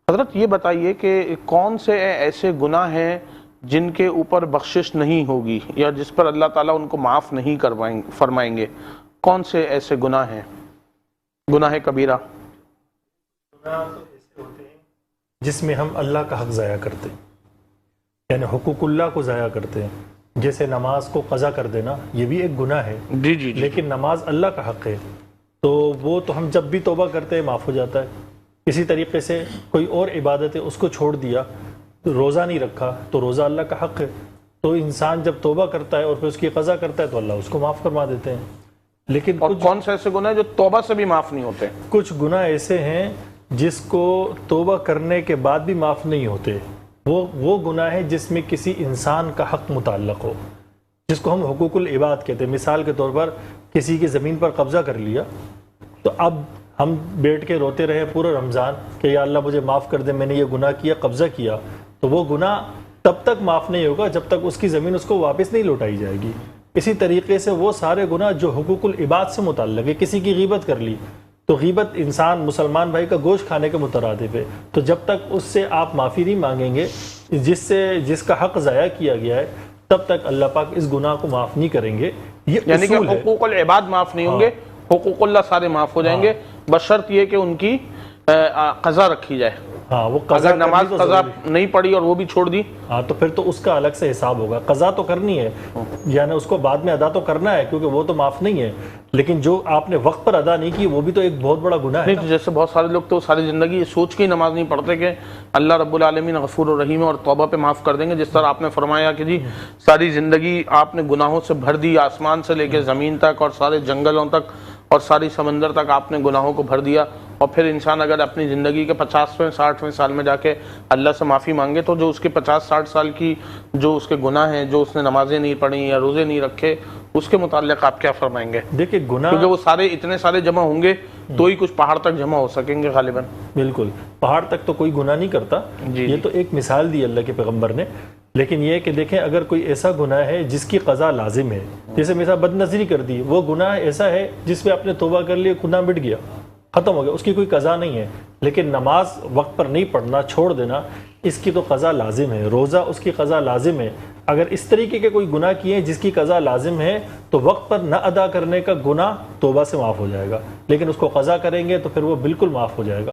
حضرت یہ بتائیے کہ کون سے ایسے گناہ ہیں جن کے اوپر بخشش نہیں ہوگی یا جس پر اللہ تعالیٰ ان کو معاف نہیں فرمائیں گے؟ کون سے ایسے گناہ ہیں؟ گناہ کبیرہ گناہ تو ایسے ہوتے ہیں جس میں ہم اللہ کا حق ضائع کرتے ہیں، یعنی حقوق اللہ کو ضائع کرتے ہیں. جیسے نماز کو قضا کر دینا، یہ بھی ایک گناہ ہے. جی لیکن نماز اللہ کا حق ہے، تو وہ تو ہم جب بھی توبہ کرتے ہیں معاف ہو جاتا ہے. اسی طریقے سے کوئی اور عبادت ہے اس کو چھوڑ دیا، روزہ نہیں رکھا تو روزہ اللہ کا حق ہے، تو انسان جب توبہ کرتا ہے اور پھر اس کی قضا کرتا ہے تو اللہ اس کو معاف فرما دیتے ہیں. لیکن اور کون سے ایسے گناہ ہیں جو توبہ سے بھی معاف نہیں ہوتے؟ کچھ گناہ ایسے ہیں جس کو توبہ کرنے کے بعد بھی معاف نہیں ہوتے. وہ گناہ ہے جس میں کسی انسان کا حق متعلق ہو، جس کو ہم حقوق العباد کہتے ہیں. مثال کے طور پر کسی کی زمین پر قبضہ کر لیا، تو اب ہم بیٹھ کے روتے رہے پورا رمضان کہ یا اللہ مجھے معاف کر دے، میں نے یہ گناہ کیا، قبضہ کیا، تو وہ گناہ تب تک معاف نہیں ہوگا جب تک اس کی زمین اس کو واپس نہیں لوٹائی جائے گی. اسی طریقے سے وہ سارے گناہ جو حقوق العباد سے متعلق ہے، کسی کی غیبت کر لی تو غیبت انسان مسلمان بھائی کا گوشت کھانے کے مترادف ہے، تو جب تک اس سے آپ معافی نہیں مانگیں گے جس کا حق ضائع کیا گیا ہے، تب تک اللہ پاک اس گناہ کو معاف نہیں کریں گے. یہ یعنی کہ اصول ہے. حقوق العباد معاف نہیں ہوں گے، حقوق اللہ سارے معاف ہو جائیں گے، بشرط یہ کہ ان کی قضا رکھی جائے. وہ قضا اگر نماز قضا نہیں پڑھی اور وہ بھی چھوڑ دی تو پھر تو اس کا الگ سے حساب ہوگا. قضا تو کرنی ہے، یعنی اس کو بعد میں ادا تو کرنا ہے کیونکہ وہ تو معاف نہیں ہے، لیکن جو آپ نے وقت پر ادا نہیں کی وہ بھی تو ایک بہت بڑا گناہ ہے. جیسے بہت سارے لوگ تو ساری زندگی یہ سوچ کے نماز نہیں پڑھتے کہ اللہ رب العالمین غفور الرحیم اور توبہ پہ معاف کر دیں گے. جس طرح آپ نے فرمایا کہ جی ساری زندگی آپ نے گناہوں سے بھر دی، آسمان سے لے کے زمین تک اور سارے جنگلوں تک اور ساری سمندر تک آپ نے گناہوں کو بھر دیا، اور پھر انسان اگر اپنی زندگی کے 50ویں 60ویں سال میں جا کے اللہ سے معافی مانگے تو جو اس کے 50-60 سال کی جو اس کے گناہ ہیں، جو اس نے نمازیں نہیں پڑھی یا روزے نہیں رکھے، اس کے متعلق آپ کیا فرمائیں گے؟ دیکھیں گناہ، کیونکہ وہ سارے اتنے سارے جمع ہوں گے تو ہی کچھ پہاڑ تک جمع ہو سکیں گے غالباً. بالکل پہاڑ تک تو کوئی گناہ نہیں کرتا. یہ تو ایک مثال دی اللہ کے پیغمبر نے. لیکن یہ کہ دیکھیں اگر کوئی ایسا گناہ ہے جس کی قضا لازم ہے، جیسے مثلا بد نظری کر دی، وہ گناہ ایسا ہے جس پہ آپ نے توبہ کر لی، گناہ مٹ گیا، ختم ہو گیا، اس کی کوئی قضا نہیں ہے. لیکن نماز وقت پر نہیں پڑھنا، چھوڑ دینا، اس کی تو قضا لازم ہے. روزہ اس کی قضا لازم ہے. اگر اس طریقے کے کوئی گناہ کیے ہیں جس کی قضا لازم ہے تو وقت پر نہ ادا کرنے کا گناہ توبہ سے معاف ہو جائے گا، لیکن اس کو قضا کریں گے تو پھر وہ بالکل معاف ہو جائے گا.